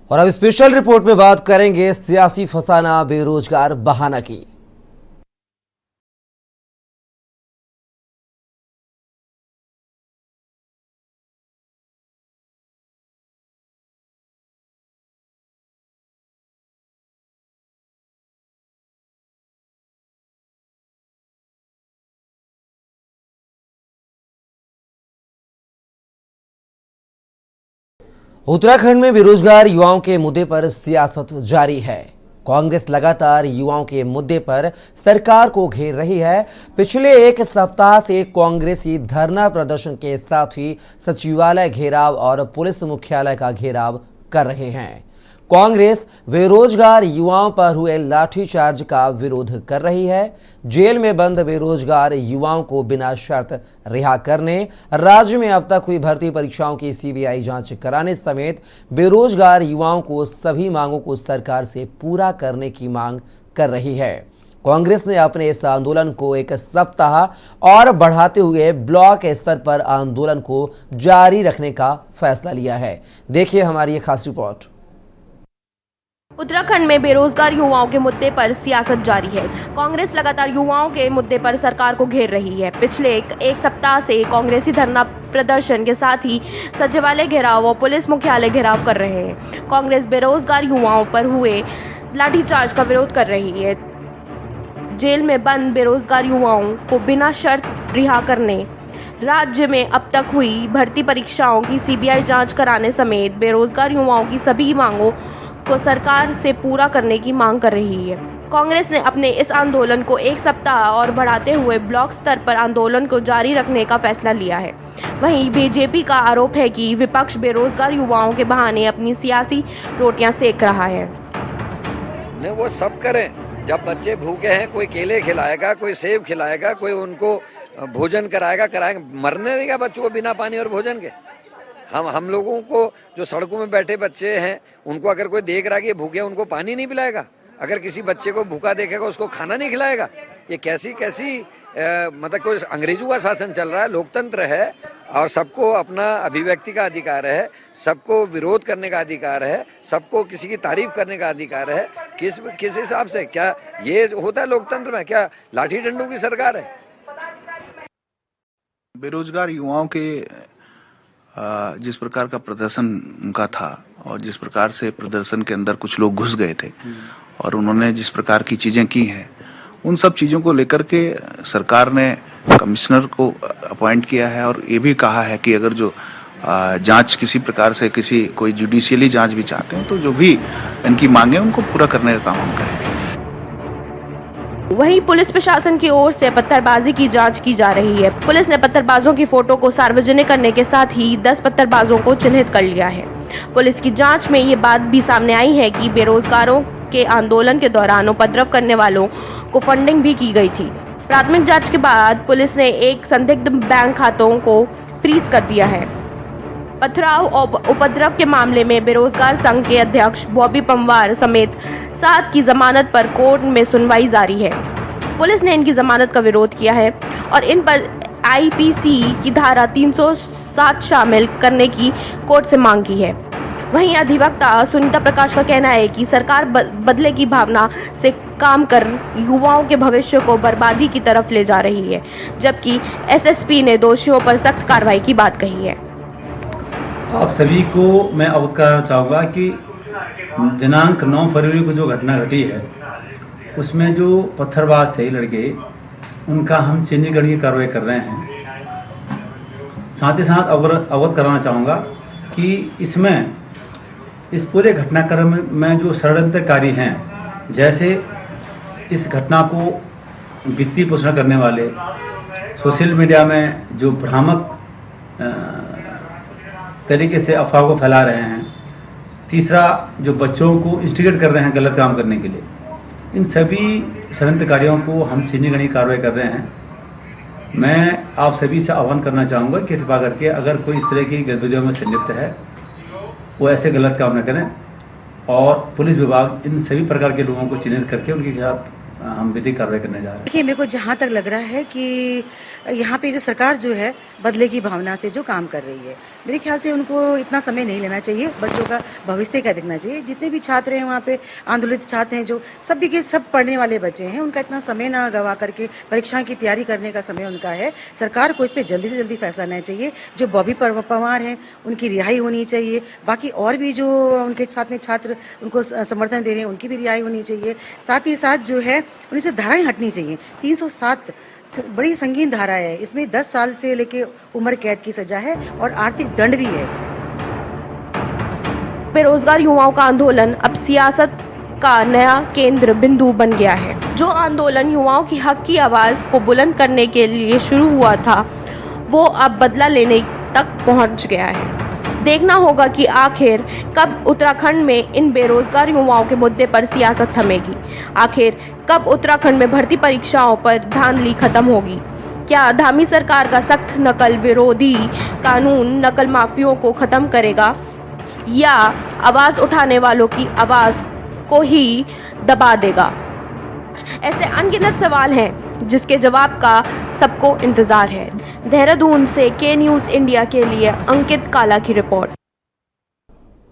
और अब special report में बात करेंगे सियासी फसाना बेरोजगार बहाना की। उत्तराखंड में बेरोजगार युवाओं के मुद्दे पर सियासत जारी है। कांग्रेस लगातार युवाओं के मुद्दे पर सरकार को घेर रही है। पिछले एक सप्ताह से कांग्रेसी धरना प्रदर्शन के साथ ही सचिवालय घेराव और पुलिस मुख्यालय का घेराव कर रहे हैं। कांग्रेस बेरोजगार युवाओं पर हुए लाठीचार्ज का विरोध कर रही है। जेल में बंद बेरोजगार युवाओं को बिना शर्त रिहा करने, राज्य में अब तक हुई भर्ती परीक्षाओं की सीबीआई जांच कराने समेत बेरोजगार युवाओं को सभी मांगों को सरकार से पूरा करने की मांग कर रही है। कांग्रेस ने अपने इस आंदोलन को एक सप्ताह और बढ़ाते हुए ब्लॉक स्तर पर आंदोलन को जारी रखने का फैसला लिया है। देखिए हमारी ये खास रिपोर्ट। उत्तराखंड में बेरोजगार युवाओं के मुद्दे पर सियासत जारी है। कांग्रेस लगातार युवाओं के मुद्दे पर सरकार को घेर रही है। पिछले एक सप्ताह से कांग्रेसी धरना प्रदर्शन के साथ ही सचिवालय घेराव और पुलिस मुख्यालय घेराव कर रहे हैं। कांग्रेस बेरोजगार युवाओं पर हुए लाठीचार्ज का विरोध कर रही है। जेल में बंद बेरोजगार युवाओं को बिना शर्त रिहा करने, राज्य में अब तक हुई भर्ती परीक्षाओं की सीबीआई जांच कराने समेत बेरोजगार युवाओं की सभी मांगों को सरकार से पूरा करने की मांग कर रही है। कांग्रेस ने अपने इस आंदोलन को एक सप्ताह और बढ़ाते हुए ब्लॉक स्तर पर आंदोलन को जारी रखने का फैसला लिया है। वहीं बीजेपी का आरोप है कि विपक्ष बेरोजगार युवाओं के बहाने अपनी सियासी रोटियां सेक रहा है। नहीं, वो सब करें। जब बच्चे भूखे हैं, कोई केले खिलाएगा, कोई सेब खिलाएगा, कोई उनको भोजन कराएगा। मरने देगा बच्चों को बिना पानी और भोजन के? हम लोगों को जो सड़कों में बैठे बच्चे हैं, उनको अगर कोई देख रहा है कि भूखे, उनको पानी नहीं पिलाएगा? अगर किसी बच्चे को भूखा देखेगा, उसको खाना नहीं खिलाएगा? ये कैसी मतलब कोई अंग्रेजों का शासन चल रहा है? लोकतंत्र है और सबको अपना अभिव्यक्ति का अधिकार है, सबको विरोध करने का अधिकार है, सबको किसी की तारीफ करने का अधिकार है। किस हिसाब से? क्या ये होता है लोकतंत्र में? क्या लाठी डंडों की सरकार है? बेरोजगार युवाओं के जिस प्रकार का प्रदर्शन उनका था और जिस प्रकार से प्रदर्शन के अंदर कुछ लोग घुस गए थे और उन्होंने जिस प्रकार की चीजें की हैं, उन सब चीजों को लेकर के सरकार ने कमिश्नर को अपॉइंट किया है और ये भी कहा है कि अगर जो जांच किसी प्रकार से कोई जुडिशियली जांच भी चाहते हैं तो जो भी इनकी मांगे उनको पूरा करने का काम हम करेंगे। वहीं पुलिस प्रशासन की ओर से पत्थरबाजी की जांच की जा रही है। पुलिस ने पत्थरबाजों की फोटो को सार्वजनिक करने के साथ ही 10 पत्थरबाजों को चिन्हित कर लिया है। पुलिस की जांच में ये बात भी सामने आई है कि बेरोजगारों के आंदोलन के दौरान उपद्रव करने वालों को फंडिंग भी की गई थी। प्राथमिक जांच के बाद पुलिस ने एक संदिग्ध बैंक खातों को फ्रीज कर दिया है। पथराव और उपद्रव के मामले में बेरोजगार संघ के अध्यक्ष बॉबी पंवार समेत 7 की जमानत पर कोर्ट में सुनवाई जारी है। पुलिस ने इनकी जमानत का विरोध किया है और इन पर आईपीसी की धारा 307 शामिल करने की कोर्ट से मांग की है। वहीं अधिवक्ता सुनीता प्रकाश का कहना है कि सरकार बदले की भावना से काम कर युवाओं के भविष्य को बर्बादी की तरफ ले जा रही है, जबकि एसएसपी ने दोषियों पर सख्त कार्रवाई की बात कही है। आप सभी को मैं अवगत कराना चाहूँगा कि दिनांक 9 फरवरी को जो घटना घटी है उसमें जो पत्थरबाज थे लड़के, उनका हम चिन्हीकरण की कार्रवाई कर रहे हैं। साथ ही साथ अवगत कराना चाहूँगा कि इसमें इस पूरे घटनाक्रम में जो षड्यंत्रकारी हैं, जैसे इस घटना को वित्तीय पोषण करने वाले, सोशल मीडिया में जो भ्रामक तरीके से अफवाह को फैला रहे हैं, तीसरा जो बच्चों को इंस्टिगेट कर रहे हैं गलत काम करने के लिए, इन सभी षड्यंत्रकारियों को हम चिन्हीकरण की कार्रवाई कर रहे हैं। मैं आप सभी से आह्वान करना चाहूँगा कि कृपा करके अगर कोई इस तरह की गतिविधियों में संलिप्त है वो ऐसे गलत काम न करें और पुलिस विभाग इन सभी प्रकार के लोगों को चिन्हित करके उनके खिलाफ हम विधिक कार्रवाई करने जा रहे हैं। देखिए, मेरे को जहाँ तक लग रहा है कि यहाँ पे जो सरकार जो है बदले की भावना से जो काम कर रही है, मेरे ख्याल से उनको इतना समय नहीं लेना चाहिए, बच्चों का भविष्य का देखना चाहिए। जितने भी छात्र हैं वहाँ पे, आंदोलित छात्र हैं, जो सभी के सब पढ़ने वाले बच्चे हैं, उनका इतना समय ना गवा करके परीक्षा की तैयारी करने का समय उनका है। सरकार को इस पर जल्दी से जल्दी फैसला लेना चाहिए। जो बॉबी पवार हैं उनकी रिहाई होनी चाहिए। बाकी और भी जो उनके साथ में छात्र उनको समर्थन दे रहे हैं उनकी भी रिहाई होनी चाहिए। साथ ही साथ जो है उन्हें से धाराएं हटनी चाहिए। 307 बड़ी संगीन धारा है, इसमें 10 साल से लेके उम्र कैद की सजा है और आर्थिक दंड भी है इसमें। बेरोजगार युवाओं का आंदोलन अब सियासत का नया केंद्र बिंदु बन गया है। जो आंदोलन युवाओं की हक की आवाज को बुलंद करने के लिए शुरू हुआ था, वो अब बदला लेने तक पहुंच गया है। देखना होगा कि आखिर कब उत्तराखंड में इन बेरोजगार युवाओं के मुद्दे पर सियासत थमेगी। आखिर कब उत्तराखंड में भर्ती परीक्षाओं पर धांधली खत्म होगी। क्या धामी सरकार का सख्त नकल विरोधी कानून नकल माफियों को खत्म करेगा, या आवाज उठाने वालों की आवाज को ही दबा देगा। ऐसे अनगिनत सवाल हैं जिसके जवाब का सबको इंतजार है। देहरादून से के न्यूज़ इंडिया के लिए अंकित काला की रिपोर्ट।